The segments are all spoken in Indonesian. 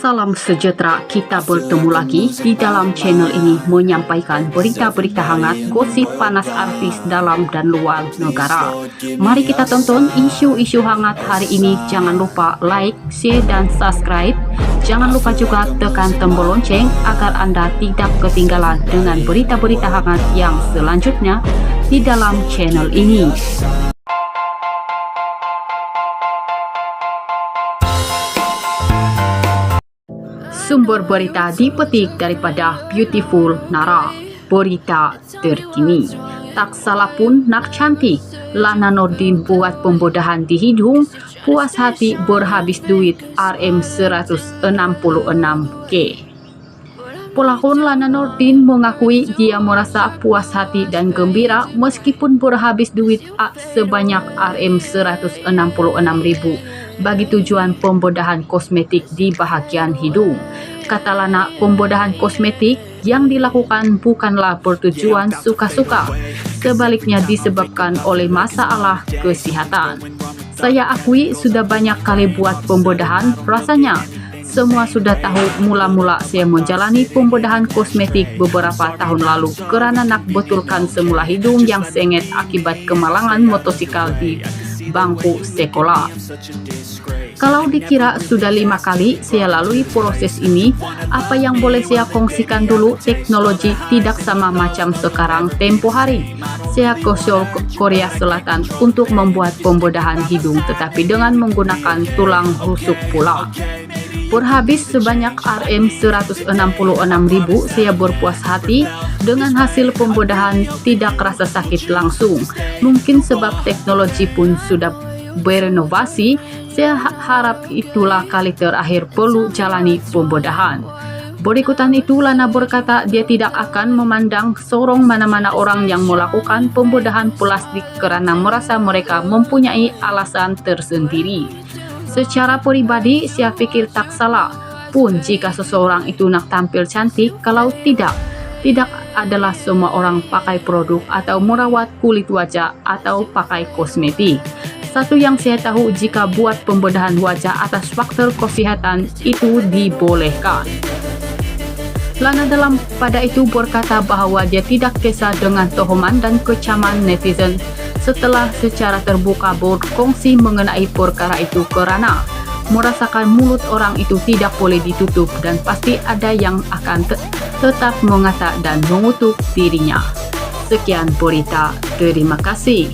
Salam sejahtera, kita bertemu lagi di dalam channel ini menyampaikan berita-berita hangat, gosip panas artis dalam dan luar negara. Mari kita tonton isu-isu hangat hari ini. Jangan lupa like, share, dan subscribe. Jangan lupa juga tekan tombol lonceng agar Anda tidak ketinggalan dengan berita-berita hangat yang selanjutnya di dalam channel ini. Sumber berita dipetik daripada Beautiful Nara. Berita terkini. Tak salah pun nak cantik. Lana Nordin buat pembodahan di hidung. Puas hati berhabis duit Rm166K. Pelakon Lana Nordin mengakui dia merasa puas hati dan gembira meskipun berhabis duit sebanyak Rm166.000 bagi tujuan pembedahan kosmetik di bahagian hidung. Kata Lana, pembedahan kosmetik yang dilakukan bukanlah bertujuan suka-suka, sebaliknya disebabkan oleh masalah kesehatan. Saya akui sudah banyak kali buat pembedahan, rasanya semua sudah tahu. Mula-mula saya menjalani pembedahan kosmetik beberapa tahun lalu karena nak betulkan semula hidung yang sengit akibat kemalangan motosikal di bangku sekolah. Kalau dikira sudah 5 kali saya lalui proses ini, apa yang boleh saya kongsikan dulu? Teknologi tidak sama macam sekarang. Tempo hari saya ke Seoul, Korea Selatan untuk membuat pembedahan hidung, tetapi dengan menggunakan tulang rusuk pula. Berhabis sebanyak Rm166.000, saya berpuas hati dengan hasil pembedahan, tidak rasa sakit langsung. Mungkin sebab teknologi pun sudah berenovasi, saya harap itulah kali terakhir perlu jalani pembedahan. Berikutan itu Lana berkata dia tidak akan memandang sorong mana-mana orang yang melakukan pembedahan plastik karena merasa mereka mempunyai alasan tersendiri. Secara pribadi saya pikir tak salah pun jika seseorang itu nak tampil cantik. Kalau tidak adalah semua orang pakai produk atau merawat kulit wajah atau pakai kosmetik. Satu yang saya tahu, jika buat pembedahan wajah atas faktor kesehatan itu dibolehkan. Lana dalam pada itu berkata bahwa dia tidak kisah dengan tohoman dan kecaman netizen setelah secara terbuka berkongsi mengenai perkara itu karena merasakan mulut orang itu tidak boleh ditutup dan pasti ada yang akan tetap mengata dan mengutuk dirinya. Sekian berita, terima kasih.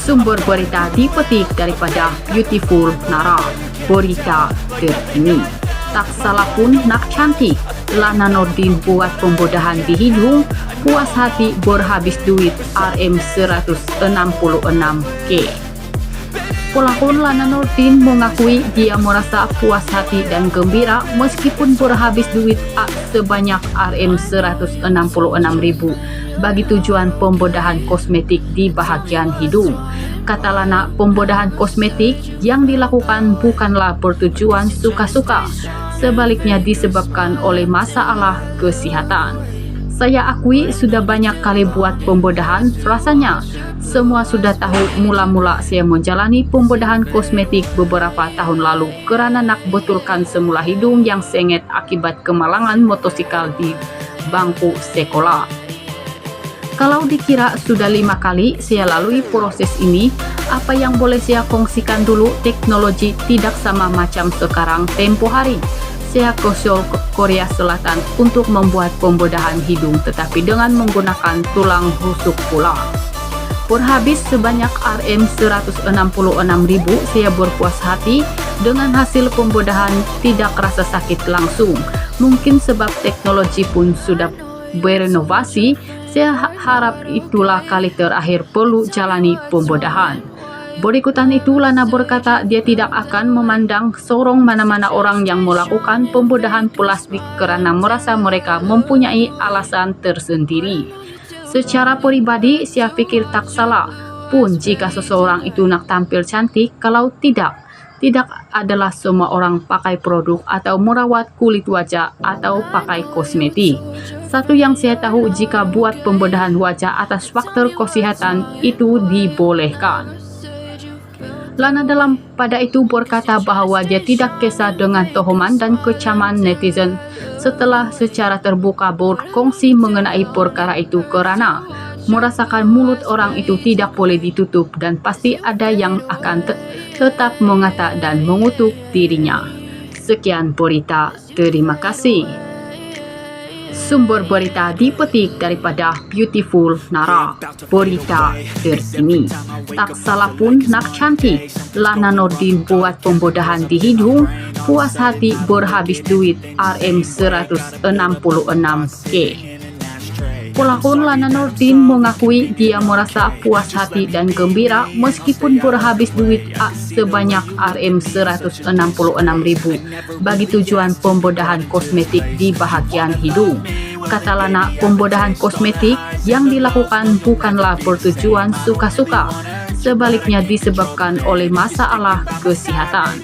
Sumber berita dipetik daripada Beautiful Nara. Berita terkini. Tak salah pun nak cantik. Lana Nordin buat pembedahan di hidung. Puas hati berhabis duit Rm166K. Pelakon Lana Nordin mengakui dia merasa puas hati dan gembira meskipun berhabis duit sebanyak Rm166.000 bagi tujuan pembedahan kosmetik di bahagian hidung. Kata Lana, pembedahan kosmetik yang dilakukan bukanlah bertujuan suka-suka, sebaliknya disebabkan oleh masalah kesehatan. Saya akui sudah banyak kali buat pembedahan, rasanya semua sudah tahu. Mula-mula saya menjalani pembedahan kosmetik beberapa tahun lalu karena nak betulkan semula hidung yang sengit akibat kemalangan motosikal di bangku sekolah. Kalau dikira sudah 5 kali saya lalui proses ini, apa yang boleh saya kongsikan dulu? Teknologi tidak sama macam sekarang. Tempo hari saya ke Seoul, Korea Selatan untuk membuat pembedahan hidung, tetapi dengan menggunakan tulang rusuk pula. Berhabis sebanyak Rm166.000, saya berpuas hati dengan hasil pembedahan, tidak rasa sakit langsung. Mungkin sebab teknologi pun sudah berenovasi, saya harap itulah kali terakhir perlu jalani pembedahan. Berikutan itu Lana berkata dia tidak akan memandang sorong mana-mana orang yang melakukan pembedahan plastik karena merasa mereka mempunyai alasan tersendiri. Secara pribadi saya pikir tak salah pun jika seseorang itu nak tampil cantik. Kalau tidak adalah semua orang pakai produk atau merawat kulit wajah atau pakai kosmetik. Satu yang saya tahu, jika buat pembedahan wajah atas faktor kesehatan itu dibolehkan. Lana dalam pada itu berkata bahwa dia tidak kisah dengan tohoman dan kecaman netizen setelah secara terbuka berkongsi mengenai perkara itu karena merasakan mulut orang itu tidak boleh ditutup dan pasti ada yang akan tetap mengata dan mengutuk dirinya. Sekian berita, terima kasih. Sumber berita dipetik daripada Beautiful Nara, berita terkini. Tak salah pun nak cantik, Lana Nordin buat pembodahan di hidung, puas hati berhabis duit Rm166K. Pelakon Lana Nordin mengakui dia merasa puas hati dan gembira meskipun berhabis duit sebanyak Rm166.000 bagi tujuan pembedahan kosmetik di bahagian hidung. Kata Lana, pembedahan kosmetik yang dilakukan bukanlah bertujuan suka-suka, sebaliknya disebabkan oleh masalah kesehatan.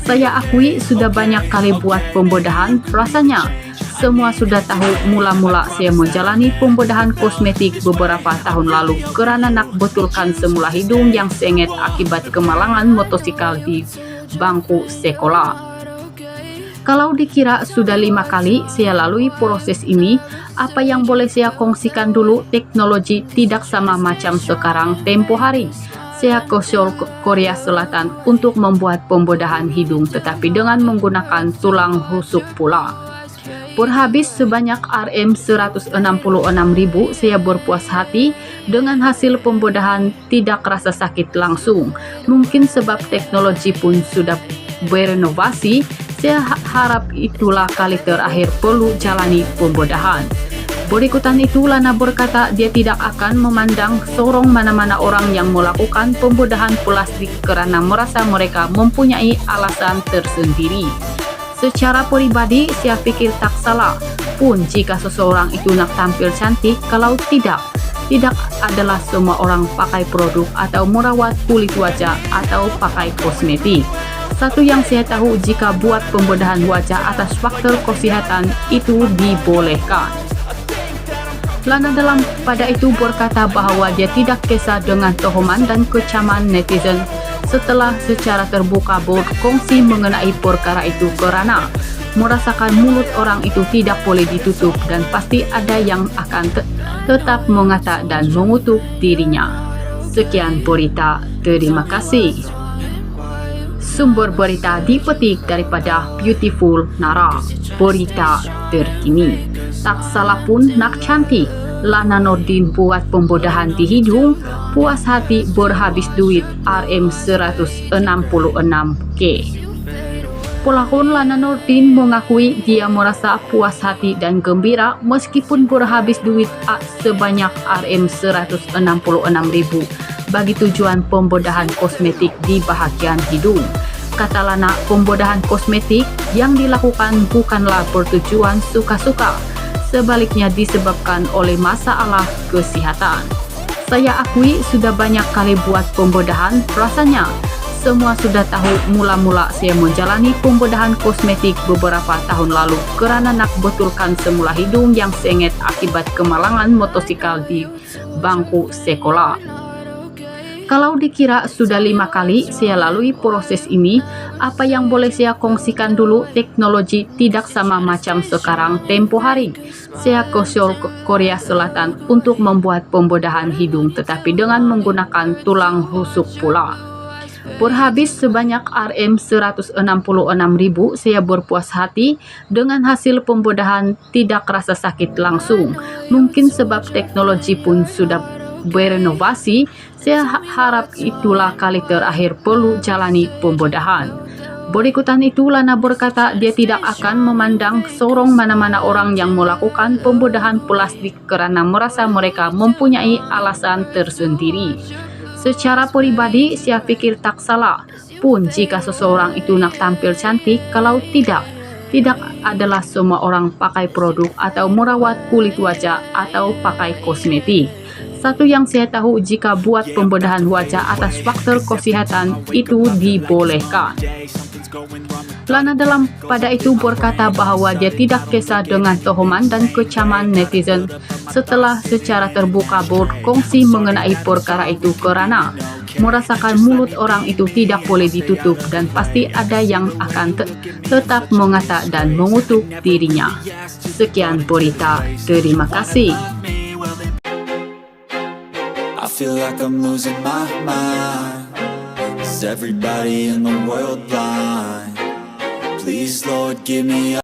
Saya akui sudah banyak kali buat pembedahan, rasanya semua sudah tahu. Mula-mula saya menjalani pembedahan kosmetik beberapa tahun lalu karena nak betulkan semula hidung yang sengit akibat kemalangan motosikal di bangku sekolah. Kalau dikira sudah 5 kali saya lalui proses ini, apa yang boleh saya kongsikan dulu, teknologi tidak sama macam sekarang. Tempo hari saya ke Seoul, Korea Selatan untuk membuat pembedahan hidung tetapi dengan menggunakan tulang rusuk pula. Berhabis sebanyak Rm166.000, saya berpuas hati dengan hasil pembedahan, tidak rasa sakit langsung. Mungkin sebab teknologi pun sudah berinovasi, saya harap itulah kali terakhir perlu jalani pembedahan. Berikutan itu Lana berkata dia tidak akan memandang sorong mana-mana orang yang melakukan pembedahan plastik karena merasa mereka mempunyai alasan tersendiri. Secara pribadi, saya pikir tak salah pun jika seseorang itu nak tampil cantik. Kalau tidak adalah semua orang pakai produk atau merawat kulit wajah atau pakai kosmetik. Satu yang saya tahu, jika buat pembedahan wajah atas faktor kesehatan itu dibolehkan. Lana dalam pada itu berkata bahwa dia tidak kisah dengan tohoman dan kecaman netizen setelah secara terbuka berkongsi mengenai perkara itu karena merasakan mulut orang itu tidak boleh ditutup dan pasti ada yang akan tetap mengata dan mengutuk dirinya. Sekian berita, terima kasih. Sumber berita dipetik daripada Beautiful Nara, berita terkini. Tak salah pun nak cantik, Lana Nordin buat pembedahan di hidung, puas hati berhabis duit Rm166K. Pelakon Lana Nordin mengakui dia merasa puas hati dan gembira meskipun berhabis duit sebanyak Rm166.000 bagi tujuan pembedahan kosmetik di bahagian hidung. Kata Lana, pembedahan kosmetik yang dilakukan bukanlah bertujuan suka-suka, sebaliknya disebabkan oleh masalah kesehatan. Saya akui sudah banyak kali buat pembedahan, rasanya semua sudah tahu. Mula-mula saya menjalani pembedahan kosmetik beberapa tahun lalu karena nak betulkan semula hidung yang sengit akibat kemalangan motosikal di bangku sekolah. Kalau dikira sudah 5 kali saya lalui proses ini, apa yang boleh saya kongsikan dulu, teknologi tidak sama macam sekarang. Tempo hari saya ke Seoul, Korea Selatan untuk membuat pembedahan hidung tetapi dengan menggunakan tulang rusuk pula. Berhabis sebanyak Rm166.000, saya berpuas hati dengan hasil pembedahan, tidak rasa sakit langsung. Mungkin sebab teknologi pun sudah berinovasi, saya harap itulah kali terakhir perlu jalani pembedahan. Berikutan itu Lana berkata dia tidak akan memandang sorong mana-mana orang yang melakukan pembedahan plastik karena merasa mereka mempunyai alasan tersendiri. Secara pribadi, saya pikir tak salah pun jika seseorang itu nak tampil cantik. Kalau tidak adalah semua orang pakai produk atau merawat kulit wajah atau pakai kosmetik. Satu yang saya tahu, jika buat pembedahan wajah atas faktor kesehatan itu dibolehkan. Lana dalam pada itu berkata bahwa dia tidak kisah dengan tuhuman dan kecaman netizen setelah secara terbuka berkongsi mengenai perkara itu kerana merasakan mulut orang itu tidak boleh ditutup dan pasti ada yang akan tetap mengata dan mengutuk dirinya. Sekian berita, terima kasih. I feel like I'm losing my mind. Is everybody in the world blind? Please, Lord, give me